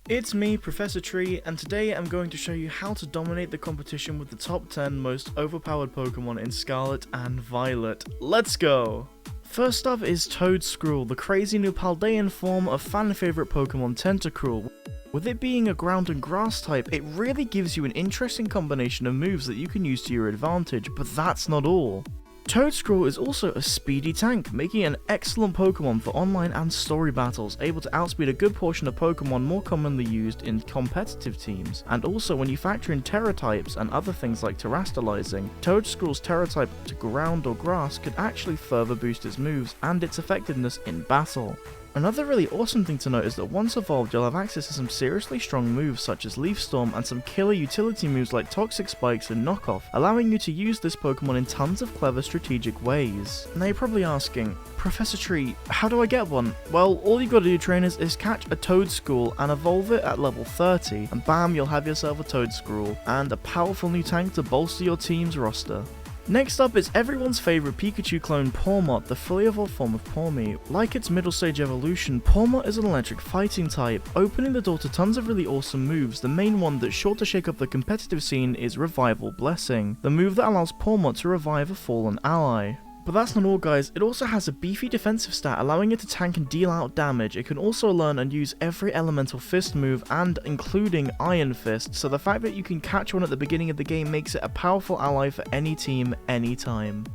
It's me, Professor Tree, and today I'm going to show you how to dominate the competition with the top 10 most overpowered Pokemon in Scarlet and Violet. Let's go! First up is Toadscruel, the crazy new Paldean form of fan favourite Pokemon Tentacruel. With it being a ground and grass type, it really gives you an interesting combination of moves that you can use to your advantage, but that's not all. Toadscruel is also a speedy tank, making it an excellent Pokemon for online and story battles, able to outspeed a good portion of Pokemon more commonly used in competitive teams. And also when you factor in Terra types and other things like terastallizing, Toadscruel's Terra type to ground or grass could actually further boost its moves and its effectiveness in battle. Another really awesome thing to note is that once evolved you'll have access to some seriously strong moves such as Leaf Storm and some killer utility moves like Toxic Spikes and Knockoff, allowing you to use this Pokemon in tons of clever strategic ways. Now you're probably asking, Professor Tree, how do I get one? Well, all you gotta do, trainers, is catch a Toadscruel and evolve it at level 30, and bam, you'll have yourself a Toadscruel, and a powerful new tank to bolster your team's roster. Next up is everyone's favourite Pikachu clone Pawmot, the fully evolved form of Pawmi. Like its middle stage evolution, Pawmot is an electric fighting type, opening the door to tons of really awesome moves. The main one that's sure to shake up the competitive scene is Revival Blessing, the move that allows Pawmot to revive a fallen ally. But that's not all, guys, it also has a beefy defensive stat allowing it to tank and deal out damage. It can also learn and use every elemental fist move and including Iron Fist, so the fact that you can catch one at the beginning of the game makes it a powerful ally for any team, anytime.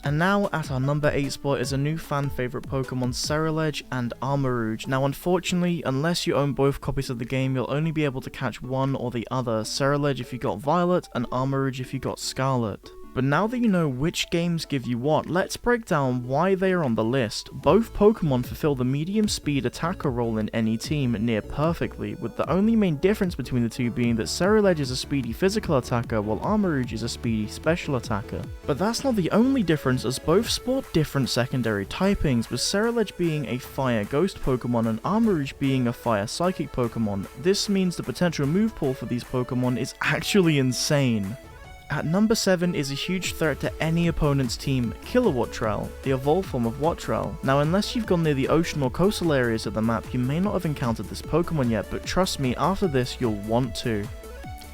And now at our number 8 spot is a new fan favourite Pokemon, Ceruledge and Armarouge. Now unfortunately, unless you own both copies of the game, you'll only be able to catch one or the other, Ceruledge if you got Violet and Armarouge if you got Scarlet. But now that you know which games give you what, let's break down why they are on the list. Both Pokemon fulfill the medium speed attacker role in any team near perfectly, with the only main difference between the two being that Ceruledge is a speedy physical attacker while Armarouge is a speedy special attacker. But that's not the only difference, as both sport different secondary typings, with Ceruledge being a fire ghost Pokemon and Armarouge being a fire psychic Pokemon. This means the potential move pool for these Pokemon is actually insane. At number 7 is a huge threat to any opponent's team, Kilowattrel, the evolved form of Wattrel. Now unless you've gone near the ocean or coastal areas of the map, you may not have encountered this Pokemon yet, but trust me, after this you'll want to.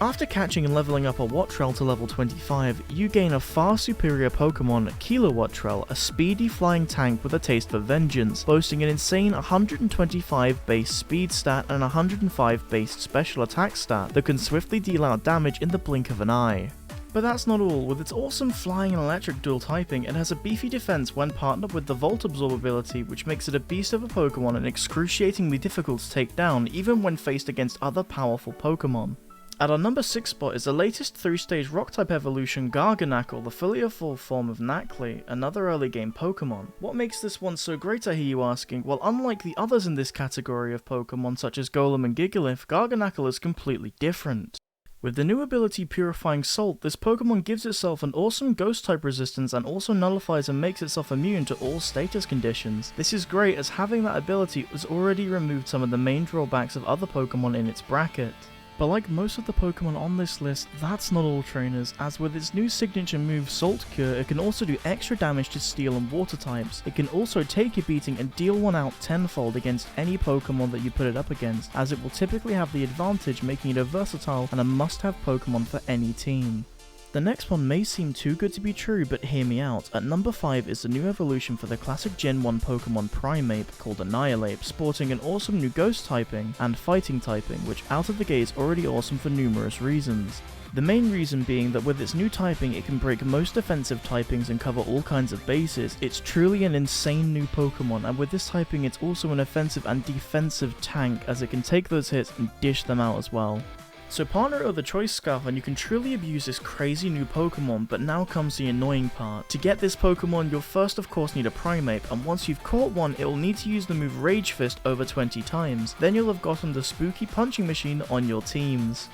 After catching and leveling up a Wattrel to level 25, you gain a far superior Pokemon, Kilowattrel, a speedy flying tank with a taste for vengeance, boasting an insane 125 base speed stat and 105 base special attack stat that can swiftly deal out damage in the blink of an eye. But that's not all. With its awesome flying and electric dual typing, it has a beefy defense when partnered with the Volt Absorb ability, which makes it a beast of a Pokemon and excruciatingly difficult to take down, even when faced against other powerful Pokemon. At our number 6 spot is the latest 3-stage rock-type evolution, Garganacl, the fully evolved form of Nacli, another early game Pokemon. What makes this one so great, I hear you asking? Well, unlike the others in this category of Pokemon such as Golem and Gigalith, Garganacl is completely different. With the new ability Purifying Salt, this Pokemon gives itself an awesome Ghost-type resistance and also nullifies and makes itself immune to all status conditions. This is great as having that ability has already removed some of the main drawbacks of other Pokemon in its bracket. But like most of the Pokemon on this list, that's not all, trainers, as with its new signature move Salt Cure, it can also do extra damage to Steel and Water types. It can also take a beating and deal one out tenfold against any Pokemon that you put it up against, as it will typically have the advantage, making it a versatile and a must-have Pokemon for any team. The next one may seem too good to be true, but hear me out. At number 5 is the new evolution for the classic Gen 1 Pokemon Primeape called Annihilape, sporting an awesome new Ghost typing and Fighting typing, which out of the gate is already awesome for numerous reasons. The main reason being that with its new typing it can break most defensive typings and cover all kinds of bases. It's truly an insane new Pokemon, and with this typing it's also an offensive and defensive tank, as it can take those hits and dish them out as well. So partner it with a Choice Scarf and you can truly abuse this crazy new Pokemon, but now comes the annoying part. To get this Pokemon, you'll first of course need a Primeape, and once you've caught one, it will need to use the move Rage Fist over 20 times. Then you'll have gotten the spooky punching machine on your teams.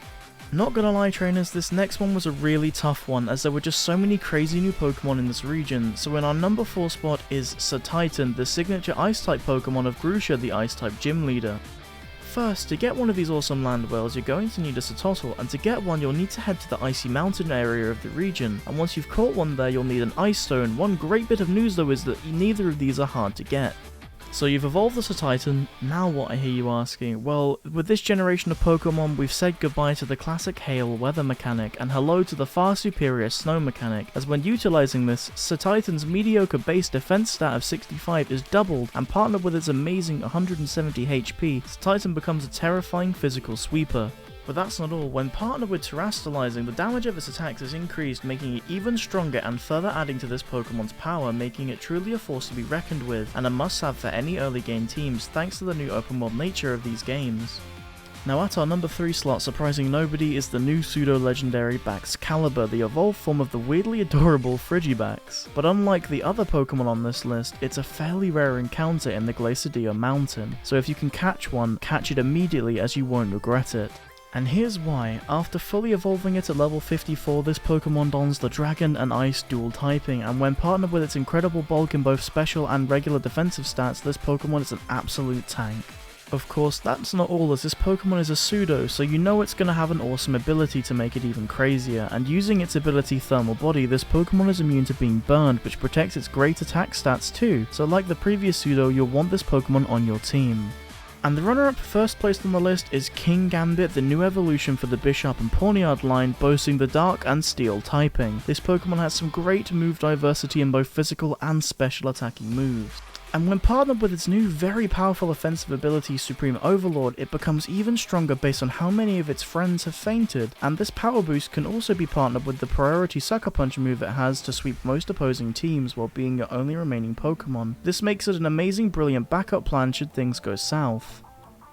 Not gonna lie, trainers, this next one was a really tough one, as there were just so many crazy new Pokemon in this region. So in our number 4 spot is Cetitan, the signature Ice-type Pokemon of Grusha, the Ice-type gym leader. First, to get one of these awesome land whales, you're going to need a Cetotl, and to get one you'll need to head to the icy mountain area of the region, and once you've caught one there you'll need an Ice Stone. One great bit of news though is that neither of these are hard to get. So you've evolved the Cetitan, now what, I hear you asking? Well, with this generation of Pokemon, we've said goodbye to the classic hail weather mechanic and hello to the far superior snow mechanic, as when utilizing this, Cetitan's mediocre base defense stat of 65 is doubled, and partnered with its amazing 170 HP, Cetitan becomes a terrifying physical sweeper. But that's not all. When partnered with terastallizing, the damage of its attacks is increased, making it even stronger and further adding to this Pokemon's power, making it truly a force to be reckoned with, and a must-have for any early game teams thanks to the new open world nature of these games. Now at our number 3 slot, surprising nobody, is the new pseudo-legendary Baxcalibur, the evolved form of the weirdly adorable Frigibax. But unlike the other Pokemon on this list, it's a fairly rare encounter in the Glacier Mountain, so if you can catch one, catch it immediately as you won't regret it. And here's why. After fully evolving it at level 54, this Pokemon dons the Dragon and Ice dual typing, and when partnered with its incredible bulk in both special and regular defensive stats, this Pokemon is an absolute tank. Of course, that's not all, as this Pokemon is a pseudo, so you know it's going to have an awesome ability to make it even crazier, and using its ability Thermal Body, this Pokemon is immune to being burned, which protects its great attack stats too, so like the previous pseudo, you'll want this Pokemon on your team. And the runner-up first placed on the list is Kingambit, the new evolution for the Bishop and Pawniard line, boasting the Dark and Steel typing. This Pokemon has some great move diversity in both physical and special attacking moves. And when partnered with its new very powerful offensive ability Supreme Overlord, it becomes even stronger based on how many of its friends have fainted, and this power boost can also be partnered with the priority Sucker Punch move it has to sweep most opposing teams while being your only remaining Pokemon. This makes it an amazing brilliant backup plan should things go south.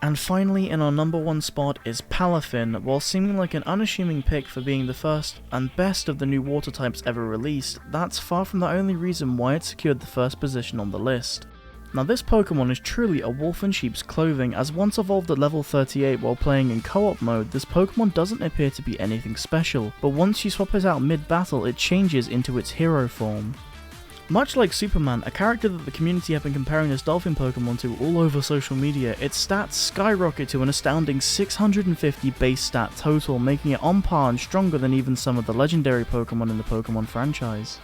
And finally, in our number 1 spot is Palafin. While seeming like an unassuming pick for being the first and best of the new water types ever released, that's far from the only reason why it secured the first position on the list. Now this Pokemon is truly a wolf in sheep's clothing, as once evolved at level 38 while playing in co-op mode, this Pokemon doesn't appear to be anything special, but once you swap it out mid-battle, it changes into its hero form. Much like Superman, a character that the community have been comparing this dolphin Pokemon to all over social media, its stats skyrocket to an astounding 650 base stat total, making it on par and stronger than even some of the legendary Pokemon in the Pokemon franchise.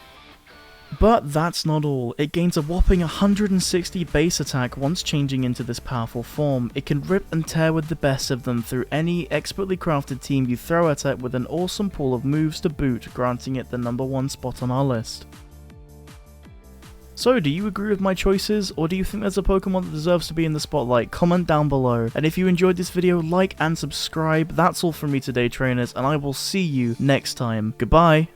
But that's not all. It gains a whopping 160 base attack once changing into this powerful form. It can rip and tear with the best of them through any expertly crafted team you throw at it, with an awesome pool of moves to boot, granting it the number 1 spot on our list. So, do you agree with my choices, or do you think there's a Pokemon that deserves to be in the spotlight? Comment down below, and if you enjoyed this video, like and subscribe. That's all from me today, trainers, and I will see you next time. Goodbye!